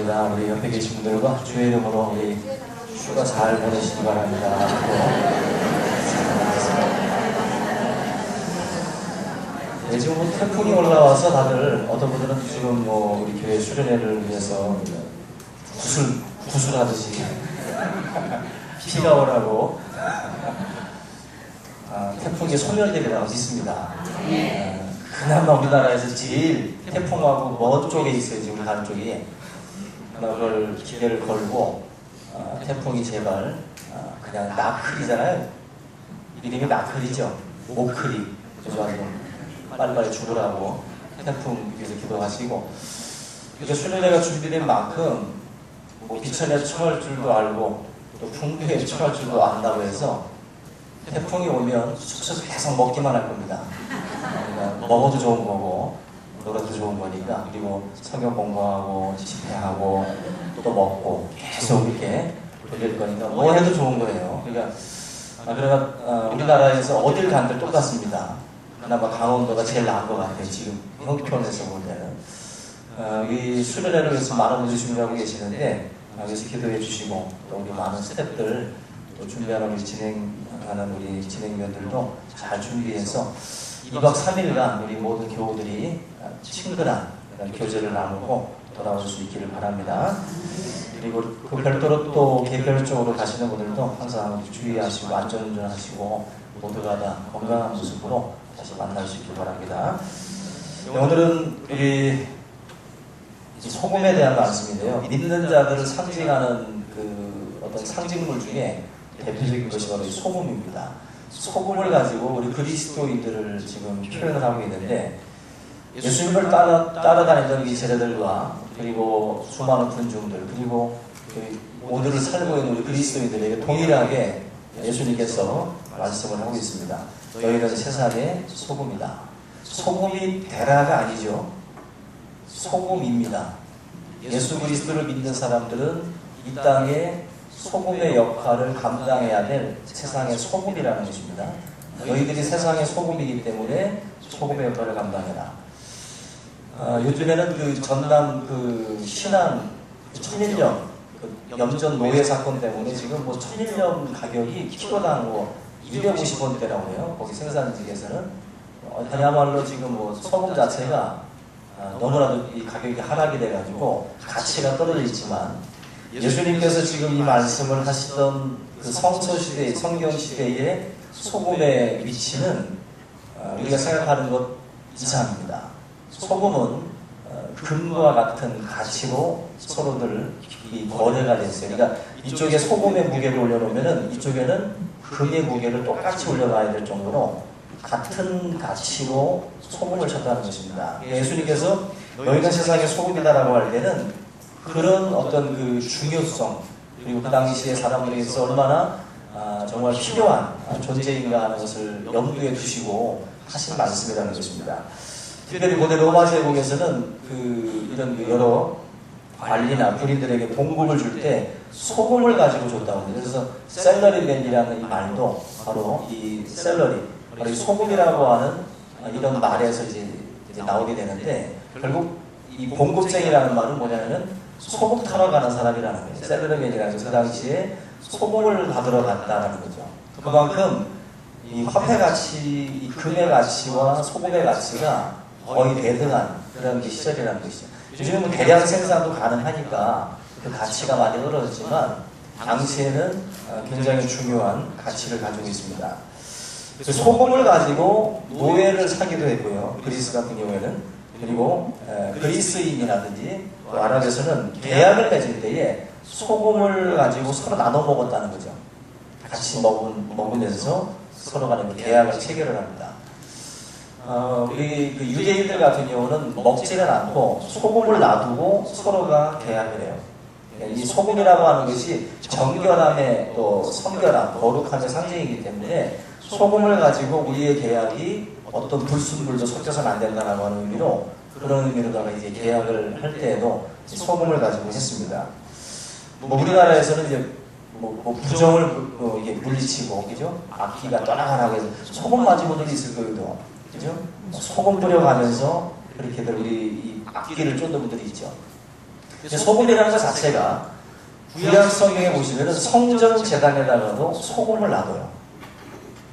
감사합니다. 우리 옆에 계신 분들과 주의 이름으로 우리 휴가 잘 보내시기 바랍니다. 네, 지금 뭐 태풍이 올라와서 다들 어떤 분들은 지금 뭐 우리 교회 수련회를 위해서 구슬하듯이 비가 오라고 태풍이 소멸되리라고 믿습니다. 그나마 우리나라에서 제일 태풍하고 먼 쪽에 있어요. 지금 우리 가는 쪽이. 그걸 기대를 걸고 태풍이 제발 그냥 나클이잖아요. 이름이 나클이죠. 모클이. 그래서 아주 빨리빨리 죽으라고 태풍 위해서 기도하시고, 이게 수련회가 준비된 만큼 뭐 비천에 처할 줄도 알고 또 풍부에 처할 줄도 안다고 해서 태풍이 오면 숙소에서 계속 먹기만 할 겁니다. 그러니까 먹어도 좋은 거고 놀아도 좋은 거니까, 그리고 성경 공부하고 집회하고 또 먹고 계속 이렇게 돌릴 거니까 뭐 해도 좋은 거예요. 그러니까 우리나라에서 어딜 간들 똑같습니다. 그나마 강원도가 제일 나은 것 같아요. 지금 형편에서 볼 때는. 이 수련회를 위해서 많은 분들이 준비하고 계시는데 여기서 기도해 주시고, 또 우리 많은 스태프들, 또 준비하는 우리 진행하는 우리 진행위원들도 잘 준비해서 2박 3일간 우리 모든 교우들이 친근한 교제를 나누고 돌아올 수 있기를 바랍니다. 그리고 그 별도로 또 개별적으로 가시는 분들도 항상 주의하시고 안전운전하시고 모두가 다 건강한 모습으로 다시 만날 수 있길 바랍니다. 오늘은 우리 소금에 대한 말씀인데요. 믿는 자들을 상징하는 그 어떤 상징물 중에 대표적인 것이 바로 소금입니다. 소금을 가지고 우리 그리스도인들을 지금 표현을 하고 있는데, 예수님을 따라다니던 이 제자들과 그리고 수많은 군중들, 그리고 오늘을 살고 있는 우리 그리스도인들에게 동일하게 예수님께서 말씀을 하고 있습니다. 너희는 세상의 소금이다. 소금이 대라가 아니죠. 소금입니다. 예수 그리스도를 믿는 사람들은 이 땅에 소금의 역할을 감당해야 될 세상의 소금이라는 것입니다. 너희들이 세상의 소금이기 때문에 소금의 역할을 감당해라. 요즘에는 그 전남 그 신안 천일염 염전 노예 사건 때문에 지금 뭐 천일염 가격이 키로당 뭐 250원대라고 해요. 거기 생산직에서는. 그야말로 지금 뭐 소금 자체가 너무나도 이 가격이 하락이 돼가지고 가치가 떨어져 있지만, 예수님께서 지금 이 말씀을 하시던 그 성서시대, 성경시대의 소금의 위치는 우리가 생각하는 것 이상입니다. 소금은 금과 같은 가치로 서로들 이 거래가 됐어요. 그러니까 이쪽에 소금의 무게를 올려놓으면 이쪽에는 금의 무게를 똑같이 올려놔야 될 정도로 같은 가치로 소금을 쳤다는 것입니다. 예수님께서 너희가 세상의 소금이다라고 할 때는 그런 어떤 그 중요성, 그리고 그 당시에 사람들에게서 얼마나 정말 필요한 존재인가 하는 것을 염두에 두시고 하신 말씀이라는 것입니다. 특별히 고대 로마 제국에서는 이런 여러 관리나 군인들에게 봉급을 줄 때 소금을 가지고 줬다고 합니다. 그래서 셀러리맨이라는 이 말도 바로 이 셀러리, 바로 이 소금이라고 하는 이런 말에서 이제 나오게 되는데, 결국 이 봉급쟁이라는 말은 뭐냐면은 소금 타러 가는 사람이라는 거예요. 셀러리맨이라는 그 당시에 소금을 받으러 갔다라는 거죠. 그만큼 이 화폐 가치, 이 금의 가치와 소금의 가치가 거의 대등한 그런 시절이라는 것이죠. 요즘은 대량 생산도 가능하니까 그 가치가 많이 떨어졌지만 당시에는 굉장히 중요한 가치를 가지고 있습니다. 그래서 소금을 가지고 노예를 사기도 했고요. 그리스 같은 경우에는. 그리고 그리스인이라든지 또 아랍에서는 계약을 맺을 때에 소금을 가지고 서로 나눠 먹었다는 거죠. 같이 먹으면서 서로 간에 계약을 체결을 합니다. 우리 그 유대인들 같은 경우는 먹지는 않고 소금을 놔두고 서로가 계약을 해요. 이 소금이라고 하는 것이 정결함의 또 성결함, 거룩함의 상징이기 때문에 소금을 가지고 우리의 계약이 어떤 불순물도 섞여서는 안 된다라고 하는 의미로, 그런 의미로다가 이제 계약을 할 때에도 소금을 가지고 했습니다. 우리나라에서는 이제 부정을 이게 물리치고, 그죠? 악기가 떠나가라고 해서 소금 맞은 분들이 있을 거예요. 그죠? 소금 뿌려가면서 그렇게들 우리 이 악기를 쫓는 분들이 있죠. 소금이라는 것 자체가 구약 성경에 보시면 성전 제단에다가도 소금을 놔둬요.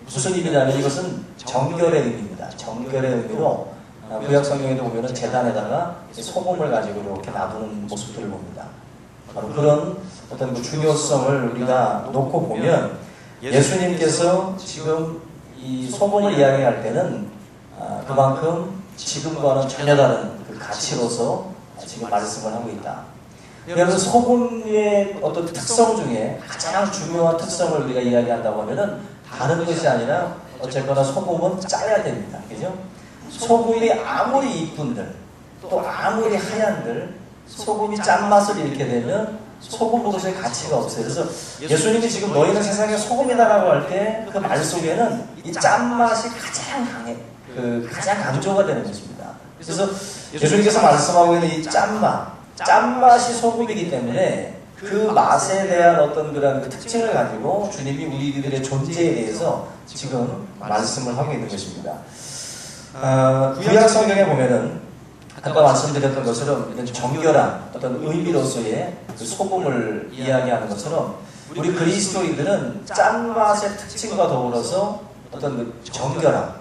무슨 의미냐면 이것은 정결의 의미입니다. 정결의 의미로 구약 성경에도 보면 제단에다가 소금을 가지고 이렇게 놔두는 모습들을 봅니다. 바로 그런 어떤 그 중요성을 우리가 놓고 보면 예수님께서 지금 이 소금을 이야기할 때는 그만큼 지금과는 전혀 다른 그 가치로서 지금 말씀을 하고 있다. 여러분, 소금의 어떤 특성 중에 가장 중요한 특성을 우리가 이야기한다고 하면은 다른 것이 아니라 어쨌거나 소금은 짜야 됩니다. 그죠? 소금이 아무리 이쁜들, 또 아무리 하얀들, 소금이 짠맛을 잃게 되면 소금으로서의 가치가 없어요. 그래서 예수님이 지금 너희는 세상에 소금이다라고 할 때 그 말 속에는 이 짠맛이 가장 가장 강조가 되는 것입니다. 그래서 예수님께서 말씀하고 있는 이 짠맛이 소금이기 때문에 그 맛에 대한 어떤 그런 그 특징을 가지고 주님이 우리들의 존재에 대해서 지금 말씀을 하고 있는 것입니다. 구약 성경에 보면은 아까 말씀드렸던 것처럼 이런 정결한 어떤 의미로서의 그 소금을 이야기하는 것처럼 우리 그리스도인들은 짠맛의 특징과 더불어서 어떤 그 정결함,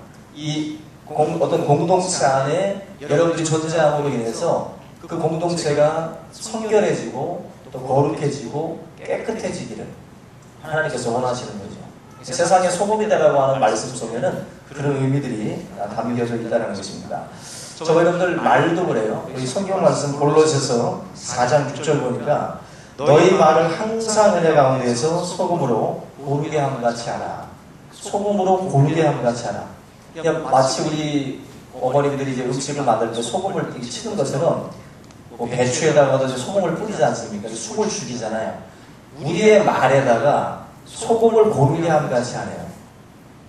어떤 공동체 안에 여러분들이 존재함으로 인해서 그 공동체가 성결해지고 또 거룩해지고 깨끗해지기를 하나님께서 원하시는 거죠. 세상의 소금이다라고 하는 말씀 속에는 그런 의미들이 담겨져 있다는 것입니다. 저 여러분들 말도 그래요. 여기 성경 말씀 골로새서 4장 6절 보니까 너희 말을 항상 은혜 가운데에서 소금으로 고르게 함 같이 하라. 소금으로 고르게 함 같이 하라. 그냥 마치 우리 어머님들이 이제 음식을 만들 때 소금을 치는 것처럼 뭐 배추에다가도 소금을 뿌리지 않습니까? 숨을 죽이잖아요. 우리의 말에다가 소금을 고르게 함 같이 하네요.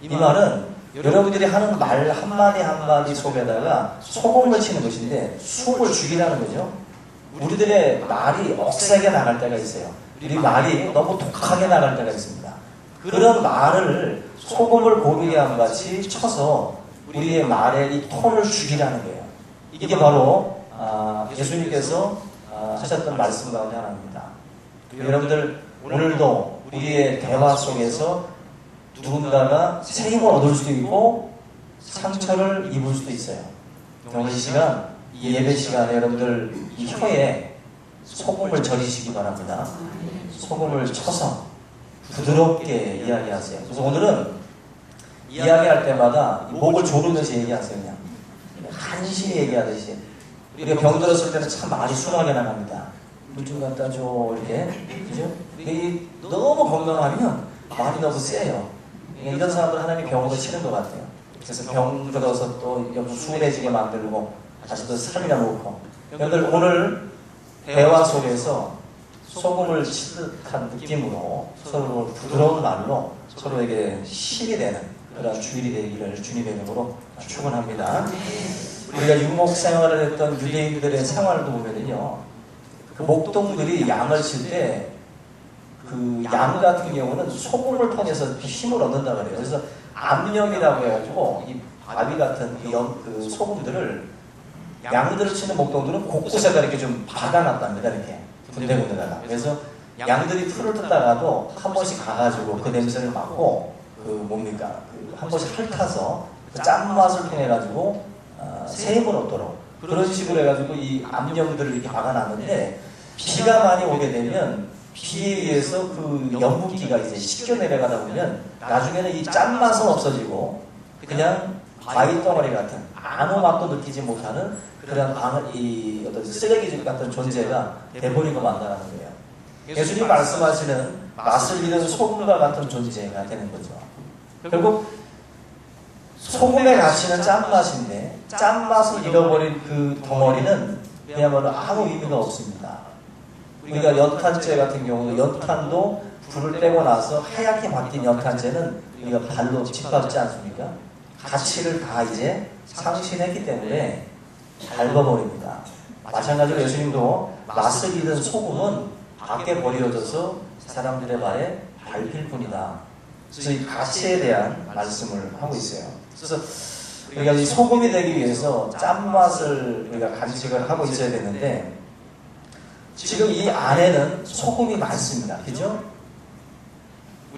이 말은 여러분들이 하는 말 한마디 한마디 속에다가 소금을 치는 것인데 숨을 죽이라는 거죠. 우리들의 말이 억세게 나갈 때가 있어요. 우리 말이 너무 독하게 나갈 때가 있습니다. 그런 말을 소금을 고르게 함 같이 쳐서 우리의 말의 이 톤을 죽이라는 거예요. 이게 바로 예수님께서 하셨던 말씀 가운데 하나입니다. 여러분들 오늘도 우리의 대화 속에서 누군가가 새 힘을 얻을 수도 있고 상처를 입을 수도 있어요. 오늘 이 시간, 이 예배 시간에 여러분들 이 혀에 소금을 절이시기 바랍니다. 소금을 쳐서 부드럽게 이야기하세요. 그래서 오늘은 이야기할 때마다 목을 조르면서 얘기하세요. 그냥 간신히 얘기하듯이. 우리가 병 들었을 때는 참 말이 순하게 나갑니다. 물 좀 갖다 줘 이렇게. 그죠? 너무 건강하면 말이 너무 세요. 이런 사람들 하나님이 병으로 치는 것 같아요. 그래서 병 들어서 또 수운해지게 만들고 다시 또 살이나 놓고. 여러분들 오늘 대화 속에서 소금을 치듯한 느낌으로 서로 부드러운 말로 서로에게 힘이 되는 그런 주일이 되기를 주님의 이름으로 축원합니다. 우리가 유목 생활을 했던 유대인들의 생활도 보면은요, 그 목동들이 양을 칠 때 그 양 같은 경우는 소금을 통해서 힘을 얻는다 그래요. 그래서 암염이라고 해가지고 이 바위 같은 그 소금들을 양들을 치는 목동들은 곳곳에다 이렇게 좀 박아놨답니다. 이렇게 군데군데다가. 그래서 양들이 풀을 뜯다가도 한 번씩 가가지고 그 냄새를 맡고 한 번씩 핥아서 그 짠맛을 통해 가지고 새 힘을 얻도록 그런 식으로 해가지고 이 암염들을 이렇게 박아놨는데 비가 많이 오게 되면 비에 의해서 그 연분기가 이제 씻겨 내려가다 보면 나중에는 이 짠맛은 없어지고 그냥 바위 덩어리 같은 아무 맛도 느끼지 못하는 그런 이 어떤 쓰레기 같은 존재가 돼버리고 만다라는 거예요. 예수님 말씀하시는 맛을 잃은 소금과 같은 존재가 되는 거죠. 결국 소금의 가치는 짠맛인데 짠맛을 잃어버린 그 덩어리는 그야말로 아무 의미가 없습니다. 우리가 연탄재 같은 경우는 연탄도 불을 떼고 나서 하얗게 바뀐 연탄재는 우리가 발로 짓밟지 않습니까? 가치를 다 이제 상실했기 때문에 밟아버립니다. 마찬가지로 예수님도 맛을 잃은 소금은 밖에 버려져서 사람들의 발에 밟힐 뿐이다. 그래서 이 가치에 대한 말씀을 하고 있어요. 그래서 우리가 이 소금이 되기 위해서 짠맛을 우리가 간직을 하고 있어야 되는데 지금 이 안에는 소금이 많습니다. 그죠?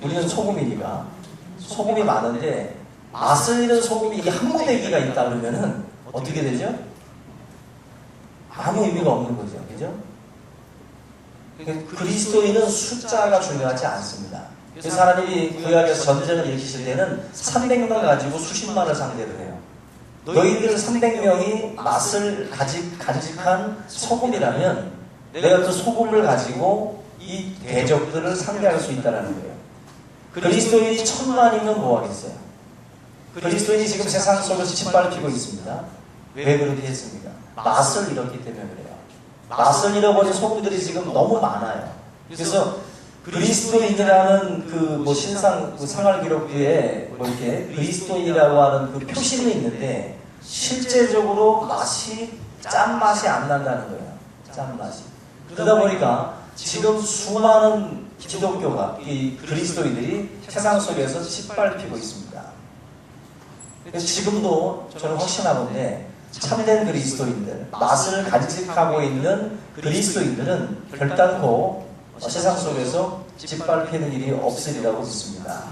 우리는 소금이니까 소금이 많은데 맛을 잃은 소금이 이게 한 무대기가 있다 그러면은 어떻게 되죠? 아무 의미가 없는 거죠. 그죠? 그리스도인은 숫자가 중요하지 않습니다. 그래서 하나님이 구약에서 전쟁을 일으키실 때는 300명 가지고 수십만을 상대를 해요. 너희들 300명이 맛을 간직한 소금이라면 내가 그 소금을 가지고 이 대적들을 상대할 수 있다는 거예요. 그리스도인이 1000만이면 뭐 하겠어요? 그리스도인이 지금 세상 속에서 짓밟히고 있습니다. 왜 그렇게 했습니까? 맛을 잃었기 때문에 그래요. 맛을 잃어버린 소금들이 지금 너무 많아요. 그래서 그리스도인이라는 그 신상 생활 기록부에 이렇게 그리스도인이라고 하는 그 표시는 있는데 실제적으로 짠맛이 안 난다는 거예요. 짠맛이. 그러다 보니까 지금 수많은 기독교가 이 그리스도인들이 세상 속에서 짓밟히고 있습니다. 그래서 지금도 저는 확신하건대 참된 그리스도인들, 맛을 간직하고 있는 그리스도인들은 결단코 세상 속에서 짓밟히는 일이 없으리라고 믿습니다.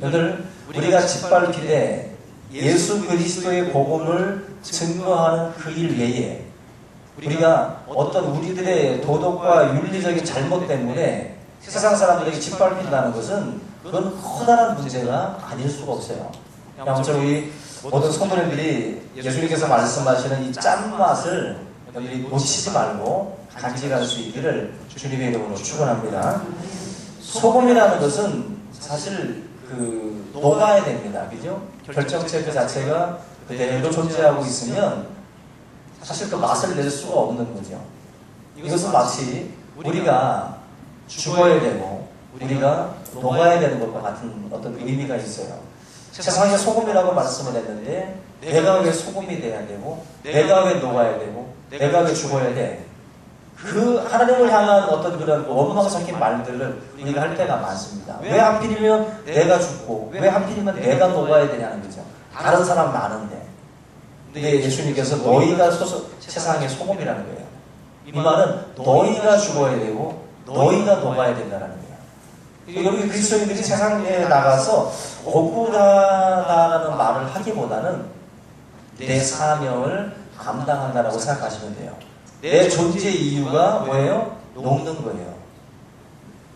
오늘 우리가 짓밟히되 예수 그리스도의 복음을 증거하는 그 일 외에 우리가 어떤 우리들의 도덕과 윤리적인 잘못 때문에 세상 사람들에게 짓밟힌다는 것은 그건 커다란 문제가 아닐 수가 없어요. 아무쪼록 우리 모든 성도님들이 예수님께서 말씀하시는 이 짠맛을 여러분들이 놓치지 말고 간직할 수 있기를 주님의 이름으로 축원합니다. 소금이라는 것은 사실 녹아야 됩니다. 그죠? 결정체 그 자체가 그대로 존재하고 있으면 사실 그 맛을 낼 수가 없는 거죠. 이것은 마치 우리가 죽어야 되고 우리가 녹아야 되는 것과 같은 어떤 의미가 있어요. 세상에 소금이라고 말씀을 했는데 내가 왜 소금이 돼야 되고 내가 왜 녹아야 되고 내가 왜 죽어야 돼? 그 하나님을 향한 어떤 그런 원망 섞인 말들을 우리가 할 때가 많습니다. 왜 하필이면 내가 죽고 왜 하필이면 내가 녹아야 되냐는 거죠. 다른 사람 많은데. 근데 예수님께서 너희가 세상의 소금이라는 거예요. 이 말은 너희가 죽어야 되고 너희가 녹아야 된다는 거예요. 여기 그리스도인들이 세상에 나가서 억울하다는 말을 하기보다는 내 사명을 감당한다라고 생각하시면 돼요. 내 존재 이유가 뭐예요? 녹는 거예요.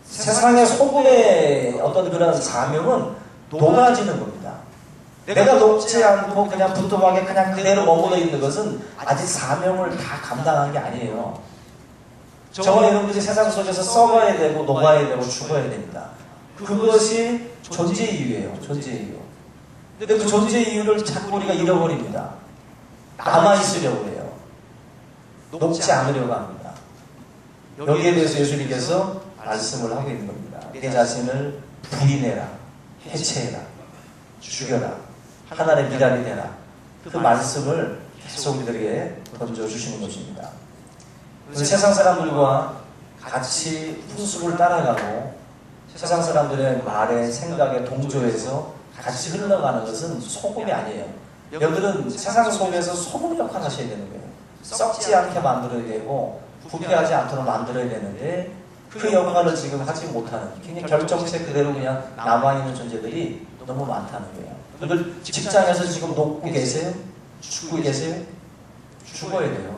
세상의 소금의 어떤 그런 사명은 녹아지는 겁니다. 내가 녹지 않고 그냥 부뚜막에 그냥 그대로 머물러 있는 것은 아직 사명을 다 감당한 게 아니에요. 저와 여러분들이 세상 속에서 썩어야 되고 녹아야 되고 죽어야 됩니다. 그것이 존재 이유예요. 존재 이유. 근데 그 존재 이유를 자꾸 우리가 잃어버립니다. 남아있으려고 해요. 녹지 않으려고 합니다. 여기에 대해서 예수님께서 말씀을 하고 있는 겁니다. 내 자신을 부인해라, 해체해라, 죽여라, 하나님의 미랄이 되라. 그 말씀을 계속 우리들에게 던져주시는 것입니다. 그래서 세상 사람들과 같이 풍습을 따라가고 세상 사람들의 말에 생각에 동조해서 같이 흘러가는 것은 소금이 아니에요. 여러분들은 세상 속에서 소금 역할을 하셔야 되는 거예요. 썩지 않게 만들어야 되고 부패하지 않도록 만들어야 되는데 그 역할을 지금 하지 못하는 굉장히 결정체 그대로 그냥 남아있는 존재들이 너무 많다는 거예요. 여러분 직장에서 지금 녹고 계세요? 죽고 계세요? 죽어야 돼요.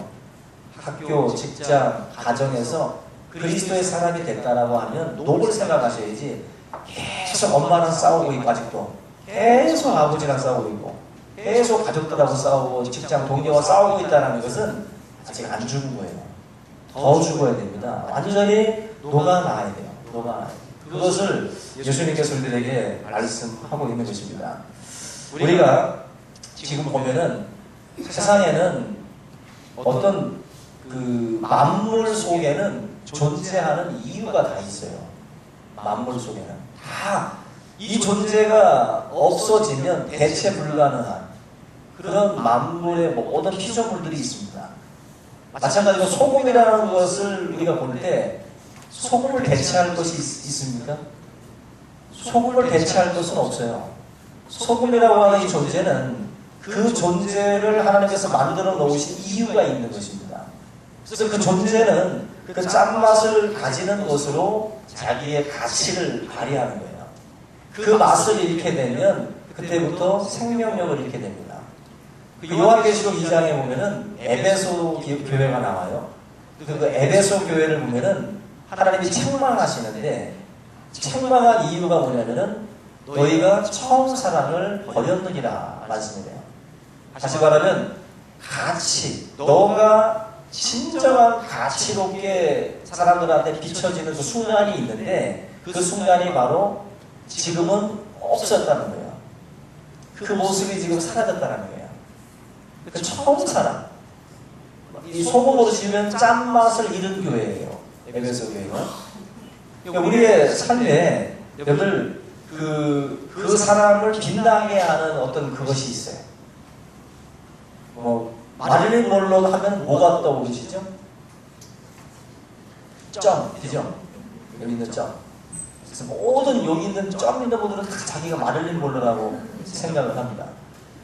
학교, 직장, 가정에서 그리스도의 사람이 됐다라고 하면 녹을 생각하셔야지 계속 엄마랑 싸우고 있고 아직도 계속 아버지랑 싸우고 있고 계속 가족들하고 싸우고 직장 동료와 싸우고 있다는 것은 아직 안 죽은 거예요. 더 죽어야 됩니다. 완전히 녹아나야 돼요. 녹아나야 돼요. 그것을 예수님께서 우리들에게 말씀하고 있는 것입니다. 우리가 지금 보면은 세상에는 어떤 그 만물 속에는 존재하는 이유가 다 있어요. 만물 속에는 다 이 존재가 없어지면 대체 불가능한 그런 만물의 모든 피조물들이 있습니다. 마찬가지로 소금이라는 것을 우리가 볼 때 소금을 대체할 것이 있습니까? 소금을 대체할 것은 없어요. 소금이라고 하는 이 존재는 그 존재를 하나님께서 만들어 놓으신 이유가 있는 것입니다. 그래서 그 존재는 그 짠맛을 가지는 것으로 자기의 가치를 발휘하는 거예요. 그 맛을 잃게 되면 그때부터 생명력을 잃게 됩니다. 요한계시록 2장에 보면은 에베소 교회가 나와요. 그 에베소 교회를 보면은 하나님이 책망하시는데, 책망한 이유가 뭐냐면은 너희가 처음 사랑을 버렸느니라 말씀이래요. 다시 말하면 가치, 너가 진정한 가치롭게 사람들한테 비춰지는 그 순간이 있는데, 그 순간이 바로 지금은 없었다는 거예요. 그 모습이 지금 사라졌다는 거예요. 그 처음 사랑, 이 소금으로 지으면 짠맛을 잃은 교회예요, 에베소 교회가. 그러니까 우리의 삶에 여러분들 그 사람을 빛나게 하는 어떤 그것이 있어요. 마릴린 먼로 하면 뭐가 떠오르시죠? 점, 그죠? 여기 있는 점. 그래서 모든 여기 있는 점 있는 분들은 다 자기가 마릴린 먼로라고 생각을 합니다.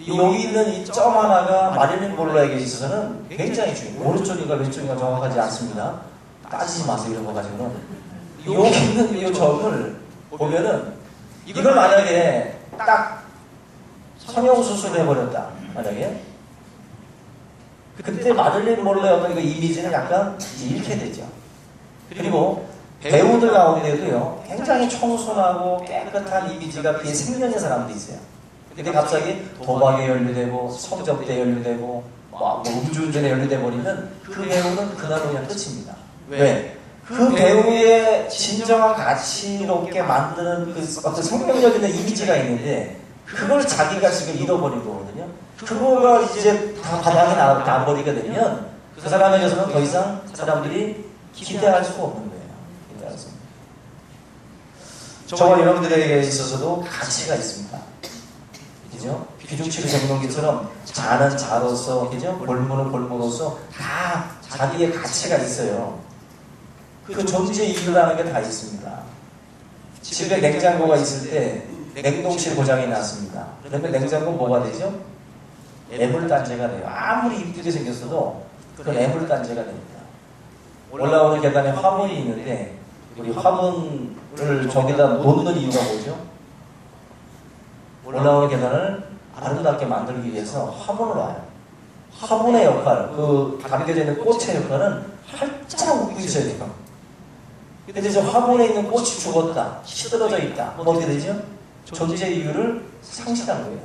여기 있는 이 점 하나가 마릴린 먼로에게 있어서는 굉장히 중요해요. 오른쪽인가 왼쪽인가 정확하지 않습니다. 따지지 마세요, 이런 거 가지고는. 여기 있는 이 점을 보면은, 이걸 만약에 딱 성형수술을 해버렸다, 만약에 그때 마릴린 먼로의 어떤 그 이미지는 약간 잃게 되죠. 그리고 배우들 가운데도요, 굉장히 청순하고 깨끗한 이미지가 그게 생명의 사람도 있어요. 근데 갑자기 도박에 연루되고 성접대에 연루되고 음주운전에 연루돼 버리면 그 배우는 그날로 그냥 끝입니다. 왜? 그 배우의 진정한 가치롭게 만드는 그 어떤 생명력 있는 이미지가 있는데, 그걸 자기가 지금 잃어버린 거거든요. 그거가 이제 다 바닥에 나버리게 되면 그 사람에게서는 더 이상 사람들이 기대할 수가 없는 거예요. 기대할 수 없는. 저와 여러분들에게 있어서도 가치가 있습니다. 그죠? 비중치를 적는 것처럼 자는 자로서, 그죠? 볼모는 볼모로서 다 자기의 가치가 있어요. 그 존재 이유라는 게 다 있습니다. 집에 냉장고가 있을 때 냉동실 고장이 났습니다. 그러면 냉장고 뭐가 되죠? 애물단지가 돼요. 아무리 이쁘게 생겼어도 그건 애물단지가 됩니다. 올라오는 계단에 화분이 있는데, 우리 화분을 저기다 놓는 이유가 뭐죠? 올라오는 계단을 아름답게 만들기 위해서 화분을 놔요. 화분의 역할, 그 담겨져 있는 꽃의 역할은 활짝 웃고 있어야 돼요. 근데 저 화분에 있는 꽃이 죽었다, 시들어져 있다, 어떻게 되죠? 존재 이유를 상실한 거예요.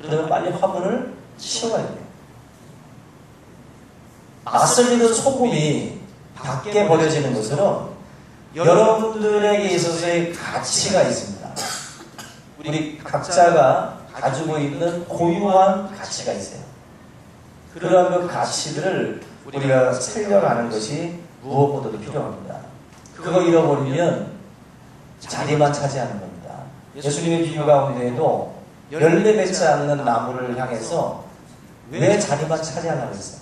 그러면 빨리 화분을 치워야 돼요. 맛을 잃은 소금이 밖에 버려지는 것처럼 여러분들에게 있어서의 가치가 있습니다. 우리 각자가 가지고 있는 고유한 가치가 있어요. 그러한 그 가치들을 우리가 살려가는 것이 무엇보다도 필요합니다. 그거 잃어버리면 자리만 차지하는 겁니다. 예수님의 비유 가운데에도 열매 맺지 않는 나무를 향해서 왜 자리만 차지하려고 했어요?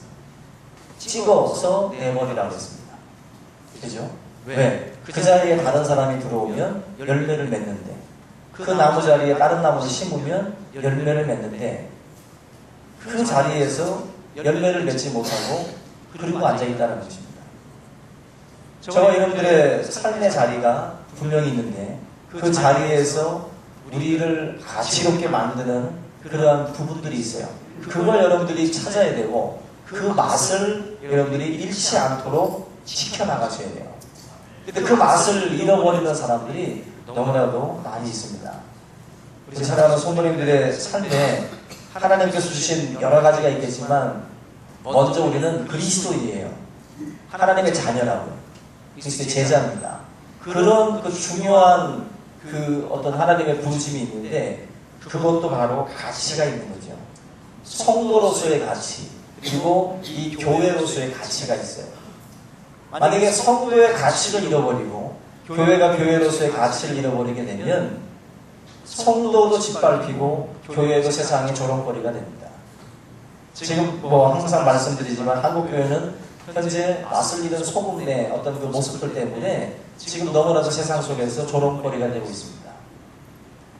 찍어서 내버리라고 했습니다. 그죠? 왜? 그 자리에 다른 사람이 들어오면 열매를 맺는데, 그 나무 자리에 다른 나무를 심으면 열매를 맺는데, 그 자리에서 열매를 맺지 못하고 그리고 앉아있다는 것입니다. 저와 여러분들의 삶의 자리가 분명히 있는데, 그 자리에서 우리를 가치롭게 만드는 그러한 부분들이 있어요. 그걸 여러분들이 찾아야 되고, 그 맛을 여러분들이 잃지 않도록 지켜나가셔야 돼요. 근데 그 맛을 잃어버리는 사람들이 너무나도 많이 있습니다. 우리 사랑하는 성도님들의 삶에 하나님께서 주신 여러 가지가 있겠지만, 먼저 우리는 그리스도인이에요. 하나님의 자녀라고요. 그리스도의 제자입니다. 그런 그 중요한 그 어떤 하나님의 부르심이 있는데, 그것도 바로 가치가 있는 거죠. 성도로서의 가치, 그리고 이 교회로서의 가치가 있어요. 만약에 성도의 가치를 잃어버리고 교회가 교회로서의 가치를 잃어버리게 되면 성도도 짓밟히고 교회도 세상의 조롱거리가 됩니다. 지금 항상 말씀드리지만 한국 교회는 현재 맛을 잃은 소금의 어떤 그 모습들 때문에 지금 너무나도 세상 속에서 조롱거리가 되고 있습니다.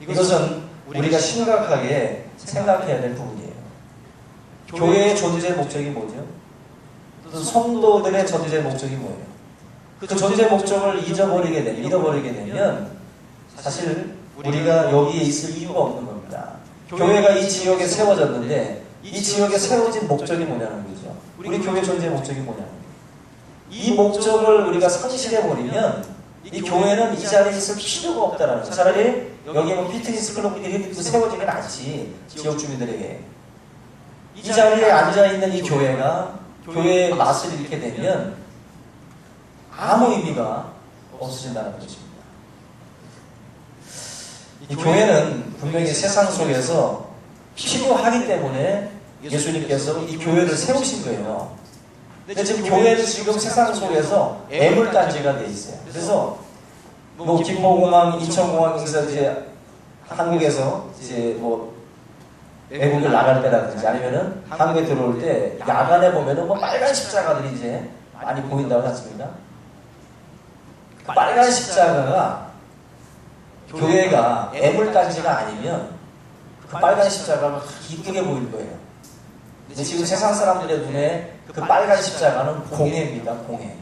이것은 우리가 심각하게 생각해야 될 부분이에요. 교회의 존재 목적이 뭐죠? 성도들의 존재 목적이 뭐예요? 그 존재 목적을 잃어버리게 되면 사실 우리가 여기에 있을 이유가 없는 겁니다. 교회가 이 지역에 세워졌는데 이 지역에 세워진 목적이 뭐냐는 거죠. 우리 교회 존재 목적이 뭐냐는 거예요. 이 목적을 우리가 상실해버리면 이 교회는 이 자리에 있을 필요가 없다라는 거예요. 차라리 여기 뭐 피트니스 클럽들이 세워지긴 않지, 지역 주민들에게. 이 자리에 앉아있는 이 교회가 교회의 맛을 잃게 되면 아무 의미가 없어진다는 것입니다. 이 교회는 분명히 세상 속에서 필요하기 때문에 예수님께서 이 교회를 세우신 거예요. 근데 지금 교회는 지금 세상 속에서 애물단지가 돼 있어요. 그래서 뭐 김포공항, 인천공항에서 이제 한국에서 이제 뭐 외국을 나갈 때라든지 아니면은 한국에 들어올 때 야간에 보면은 뭐 빨간 십자가들이 이제 많이 보인다고 하십니까? 그 빨간 십자가가 교회가 애물단지가 아니면 그 빨간 십자가가 이쁘게 보일 거예요. 근데 지금 세상 사람들의 눈에 그 빨간 십자가는 공해입니다. 공해.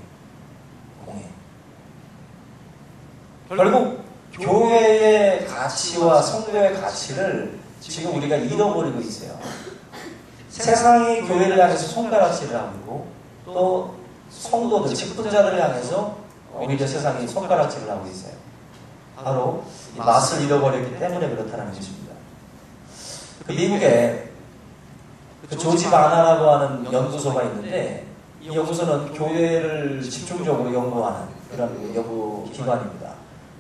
결국 교회의 가치와 성도의 가치를 지금 우리가 잃어버리고 있어요. 세상이 교회를 향해서 손가락질을 하고 또 성도들, 직분자들을 향해서 오히려 세상이 손가락질을 하고 있어요. 바로 이 맛을 잃어버렸기 때문에 그렇다는 것입니다. 그 미국에 그 조지 바나라고 하는 연구소가 있는데 이 연구소는 교회를 집중적으로 연구하는 그런 연구 기관입니다.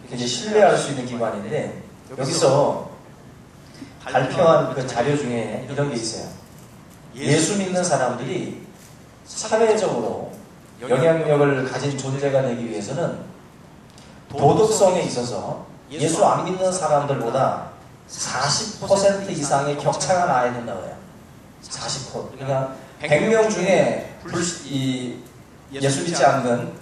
굉장히 신뢰할 수 있는 기관인데 여기서 발표한 그 자료 중에 이런 게 있어요. 예수 믿는 사람들이 사회적으로 영향력을 가진 존재가 되기 위해서는 도덕성에 있어서 예수 안 믿는 사람들보다 40% 이상의 격차가 나야 된다고 해요. 40%. 그러니까 100명 중에 예수 믿지 않는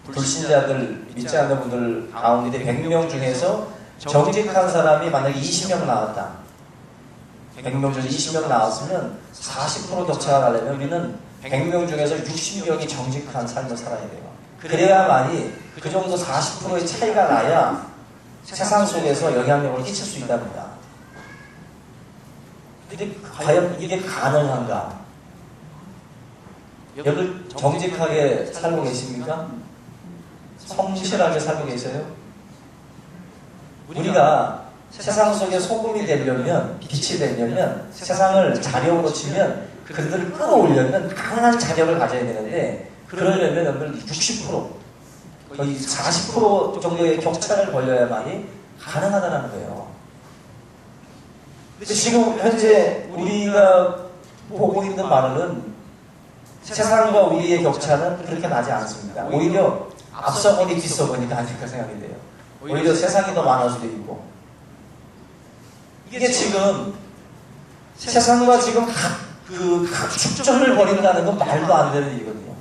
불신자들, 믿지 않는 분들 가운데 100명 중에서 정직한 사람이 만약에 20명 나왔다. 100명 중에 20명 나왔으면 40% 격차가 나려면 우리는 100명 중에서 60명이 정직한 삶을 살아야 돼요. 그래야만이 그 정도 40%의 차이가 나야 세상 속에서 영향력을 끼칠 수 있답니다. 근데 과연 이게 가능한가? 여러분 정직하게 살고 계십니까? 성실하게 살고 계세요? 우리가 세상 속에 소금이 되려면, 빛이 되려면, 세상을 자력으로 치면 그들을 끌어올려면 강한 자력을 가져야 되는데 그러려면 여러분 60% 거의 40% 정도의 격차를 벌려야만이 가능하다는 거예요. 근데 지금 현재 우리가 보고 있는 바로는 세상과 우리의 격차는 그렇게 나지 않습니다. 오히려 앞서거니 뒤서거니가 아닐까 생각이 돼요. 오히려 세상이 더 많을 수도 있고. 이게 지금 세상과 지금 각축전을 벌인다는 건 말도 안 되는 일이거든요.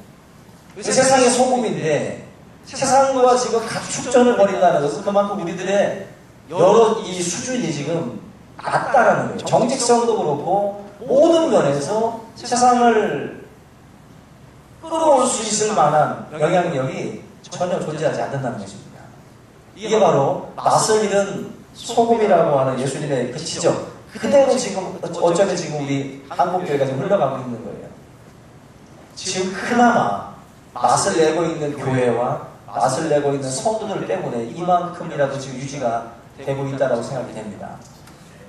세상의 소금인데 세상과 지금 각축전을 벌인다는 것은 그만큼 우리들의 여러 이 수준이 지금 낮다라는 거예요. 정직성도 그렇고 모든 면에서 세상을 끌어올 수 있을 만한 영향력이 전혀 존재하지 않는다는 것입니다. 이게 바로 맛을 잃은 소금이라고 하는 예수님의 그 지적. 그대로 지금 어쩌면 지금 우리 한국교회가 지금 흘러가고 있는 거예요. 지금 그나마 맛을 내고 있는 교회와 맛을 내고 있는 성도들 때문에 이만큼이라도 지금 유지가 되고 있다고 생각이 됩니다.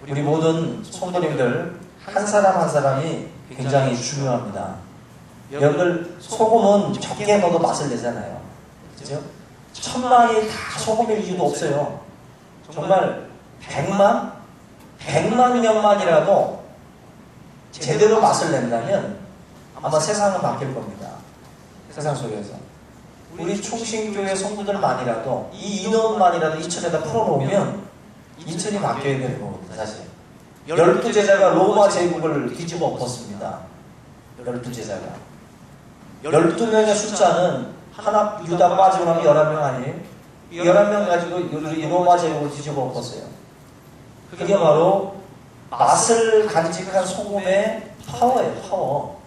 우리 모든 성도님들 한 사람 한 사람이 굉장히 중요합니다. 여러분들 소금은 적게 넣어도 맛을 내잖아요. 그죠? 1000만이 다 소금일 이유도 없어요. 정말 100만 명만이라도 제대로 맛을 낸다면 아마 세상은 바뀔 겁니다. 세상 속에서. 우리 충신교회 성도들만이라도 이 인원만이라도 이천에다 풀어놓으면 인천이 바뀌어야 되는 겁니다. 사실 12제자가 로마 제국을 뒤집어 엎었습니다. 12제자가 12명의 숫자는 하나 유다 빠지고 나면 11명 아니에요? 11명 가지고 이 로마 제국을 뒤집어 엎었어요. 그게 바로 맛을 간직한 소금의 파워예요. 파워.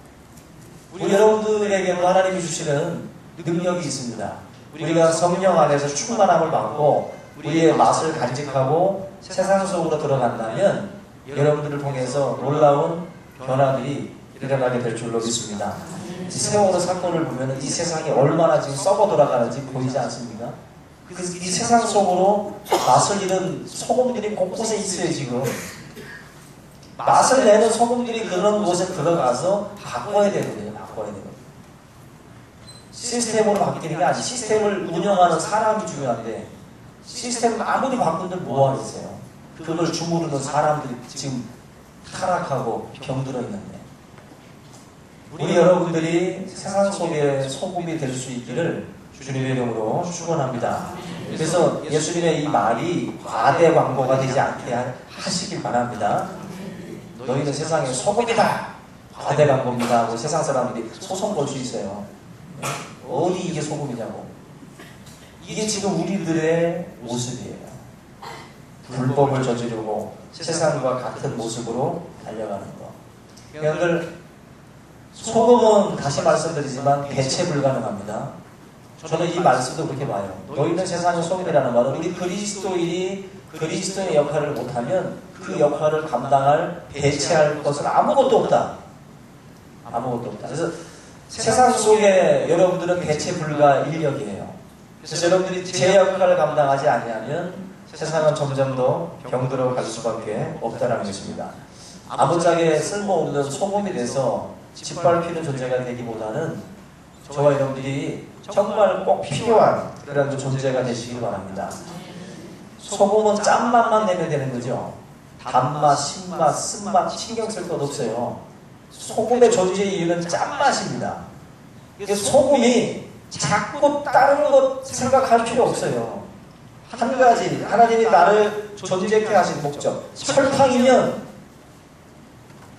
우리 여러분들에게도 하나님이 주시는 능력이 있습니다. 우리가 성령 안에서 충만함을 받고 우리의 맛을 간직하고 세상 속으로 들어간다면 여러분들을 통해서 놀라운 변화들이 일어나게 될 줄로 믿습니다. 이 세월호 사건을 보면 이 세상이 얼마나 지금 썩어 돌아가는지 보이지 않습니까? 이 세상 속으로 맛을 잃은 소금들이 곳곳에 있어요. 지금 맛을 내는 소금들이 그런 곳에 들어가서 바꿔야 되거든요. 바꿔야 되거든요. 시스템으로 바뀌는 게 아니고 시스템을 운영하는 사람이 중요한데 시스템을 아무리 바꾼들 뭐하겠어요. 그걸 주무르는 사람들이 지금 타락하고 병들어 있는데 우리 여러분들이 세상 속에 소금이 될 수 있기를 주님의 이름으로 축원합니다. 그래서 예수님의 이 말이 과대 광고가 되지 않게 하시길 바랍니다. 너희는 세상의 소금이다. 과대 광고입니다 하고 세상 사람들이 소송 걸 수 있어요. 어디 이게 소금이냐고. 이게 지금 우리들의 모습이에요. 불법을 저지르고 세상과 같은 모습으로 달려가는 거. 여러분들 소금은 다시 말씀드리지만 대체 불가능합니다. 저는 이 말씀도 그렇게 봐요. 너희는 세상의 소금이라는 말은 우리 그리스도인이 그리스도의 역할을 못하면 그 역할을 감당할 대체할 것은 아무것도 없다. 아무것도 없다. 그래서 세상 속에 여러분들은 대체 불가 인력이에요. 그래서 여러분들이 제 역할을 감당하지 아니하면 세상은 점점 더 병들어 갈 수밖에 없다는 것입니다. 아무짝에 쓸모없는 소금이 돼서 짓밟히는 존재가 되기보다는 저와 여러분들이 정말 꼭 필요한 그런 존재가 되시길 바랍니다. 소금은 짠맛만 내면 되는 거죠. 단맛, 신맛, 쓴맛 신경 쓸 것 없어요. 소금의 존재의 이유는 짠맛입니다. 그래서 소금이 자꾸 다른 것 생각할 필요 없어요. 한 가지 하나님이 나를 존재케 하신 목적. 설탕이면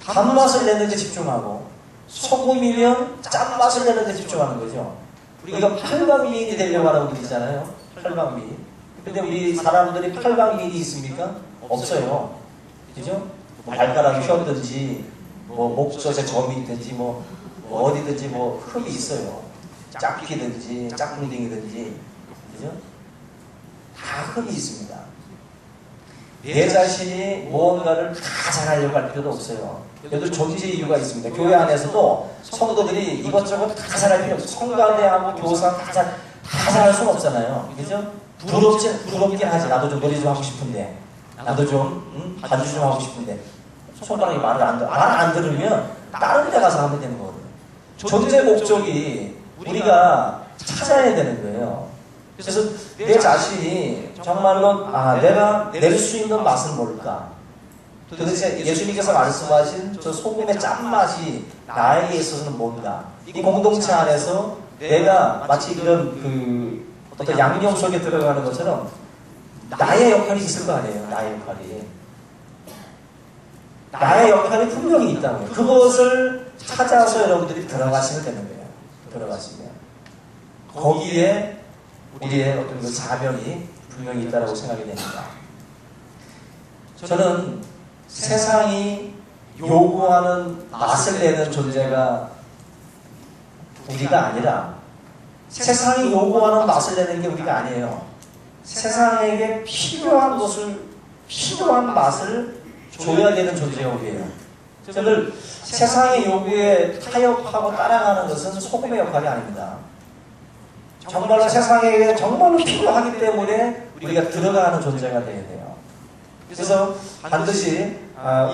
단맛을 내는 데 집중하고 소금이면 짠맛을 내는 데 집중하는 거죠. 우리가 팔방미인이 되려고 하는 분들 있잖아요. 팔방미인. 근데 우리 사람들이 팔방미인이 있습니까? 없어요. 그죠? 뭐 발가락이 휘었든지 뭐 목젖에 점이 있든지 뭐 어디든지 뭐 흠이 있어요. 짝피든지 짝꿍댕이든지 그죠? 다 흠이 있습니다. 내 자신이 무언가를 다 잘하려고 할 필요도 없어요. 여기도 존재 이유가 있습니다. 교회 안에서도 성도들이 이것저것 다 잘할 필요 없어요. 성가대하고 교사 다 잘할 수는 없잖아요. 그죠? 부럽긴 하지. 나도 좀 노래 좀 하고 싶은데, 나도 좀 반주 좀 하고 싶은데 손가락이 말을 안 들으면 다른 데 가서 하면 되는 거거든요. 존재 목적이 우리가 찾아야 되는 거예요. 그래서 내 자신이 정말로 내가 낼 수 있는 맛은 뭘까? 도대체 예수님께서 말씀하신 저 소금의 짠맛이 나에게 있어서는 뭔가? 이 공동체 안에서 내가 마치 이런 어떤 양념 속에 들어가는 것처럼 나의 역할이 있을 거 아니에요. 나의 역할이 분명히 있다는 거예요. 그것을 찾아서 여러분들이 들어가시면 되는 거예요. 들어가시면 거기에 우리의 어떤 그 사명이 분명히 있다고 생각이 됩니다. 저는 세상이 요구하는 맛을 내는 존재가 우리가 아니라 세상이 요구하는 맛을 내는 게 우리가 아니에요. 세상에게 필요한 맛을 줘야 되는 존재가 우리예요. 저는 세상의 요구에 타협하고 따라가는 것은 소금의 역할이 아닙니다. 정말로 세상에게 정말로 필요하기 때문에 우리가 들어가는 존재가 되어야 돼요. 그래서 반드시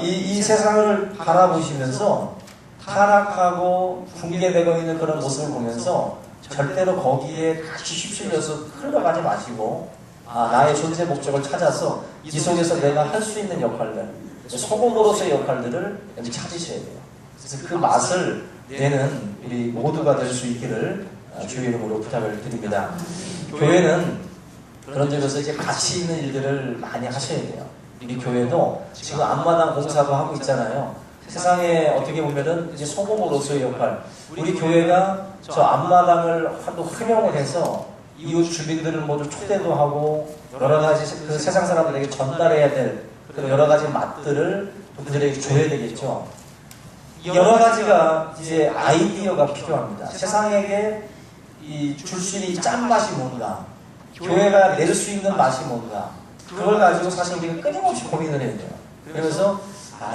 이 세상을 바라보시면서 타락하고 붕괴되고 있는 그런 모습을 보면서 절대로 거기에 같이 휩쓸려서 흘러가지 마시고 나의 존재 목적을 찾아서 이 속에서 내가 할 수 있는 역할들, 소금으로서의 역할들을 찾으셔야 돼요. 그래서 그 맛을 내는 우리 모두가 될 수 있기를 주의 이름으로 부탁을 드립니다. 교회는 그런 점에서 이제 가치 있는 일들을 많이 하셔야 돼요. 우리 교회도 지금 앞마당 공사도 하고 있잖아요. 세상에 어떻게 보면은 이제 소금으로서의 역할. 우리 교회가 저 앞마당을 하도 활용을 해서 이웃 주민들을 모두 초대도 하고 여러 가지 그 세상 사람들에게 전달해야 될 그런 여러 가지 맛들을 그들에게 줘야 되겠죠. 여러 가지가 이제 아이디어가 필요합니다. 세상에게 줄 수 있는 이 짠맛이 뭔가, 교회가 낼 수 있는 맛이 뭔가, 그걸 가지고 사실 우리가 끊임없이 고민을 해야 돼요. 그러면서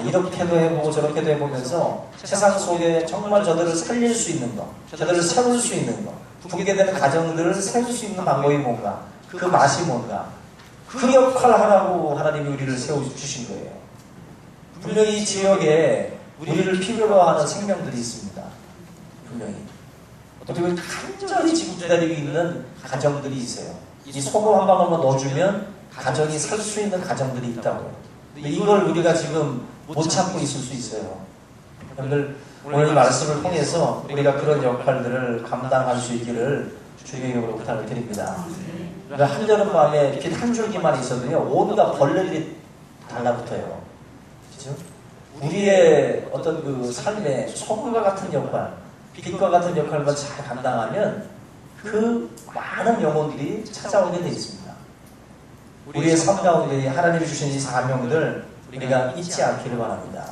이렇게도 해보고 저렇게도 해보면서 세상 속에 정말 저들을 살릴 수 있는 것, 저들을 세울 수 있는 것, 붕괴되는 가정들을 세울 수 있는 방법이 뭔가, 그 맛이 뭔가, 그 역할을 하라고 하나님이 우리를 세워주신 거예요. 분명히 이 지역에 우리를 필요로 하는 생명들이 있습니다. 분명히. 어떻게 보면 간절히 지금 기다리고 있는 가정들이 있어요. 이 소금 한 방울만 넣어주면 가정이 살 수 있는 가정들이 있다고요. 근데 이걸 우리가 지금 못 참고 있을 수 있어요. 여러분들 오늘 이 말씀을 통해서 우리가 그런 역할들을 감당할 수 있기를 주님의 이름으로 부탁을 드립니다. 그러니까 한여름밤에 빛 한 줄기만 있어도요 온갖 벌레들이 달라붙어요. 그렇죠? 우리의 어떤 그 삶의 소금과 같은 역할, 빛과 같은 역할만 잘 감당하면 그 많은 영혼들이 찾아오게 되어 있습니다. 우리의 삶 가운데 하나님이 주신 이 사명들 우리가 잊지 않기를 바랍니다.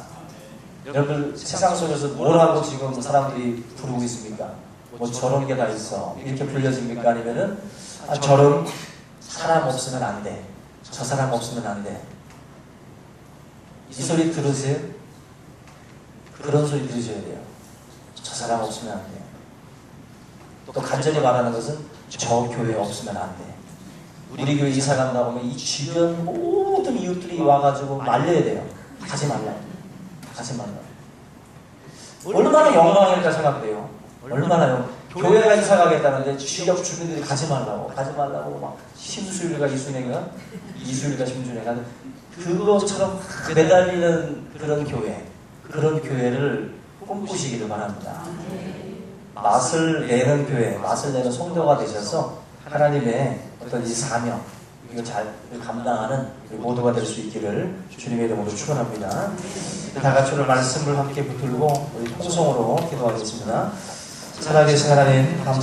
여러분 세상 속에서 뭐라고 지금 사람들이 부르고 있습니까? 뭐 저런 게 다 있어 이렇게 불려집니까? 아니면은 저런 사람 없으면 안 돼, 저 사람 없으면 안 돼. 이 소리 들으세요? 그런 소리 들으셔야 돼요. 저 사람 없으면 안 돼. 또 간절히 말하는 것은 저 교회 없으면 안 돼. 우리 교회 이사 간다고 하면 이 주변 모든 이웃들이 와가지고 말려야 돼요. 가지 말라고. 가지 말라고. 얼마나 영광일까 생각돼요. 얼마나요? 교회가 이사 가겠다는데 지역 주민들이 가지 말라고 막 심수일가 이순애가 심준애가 그것처럼 매달리는 그런 교회, 그런 교회를 꿈꾸시기를 바랍니다. 맛을 내는 교회, 맛을 내는 성도가 되셔서 하나님의 어떤 이 사명, 이거 잘 감당하는 모두가 될 수 있기를 주님의 이름으로 축원합니다. 다 같이 오늘 말씀을 함께 붙들고 우리 통성으로 기도하겠습니다. 살아계신 하나님 감사합니다.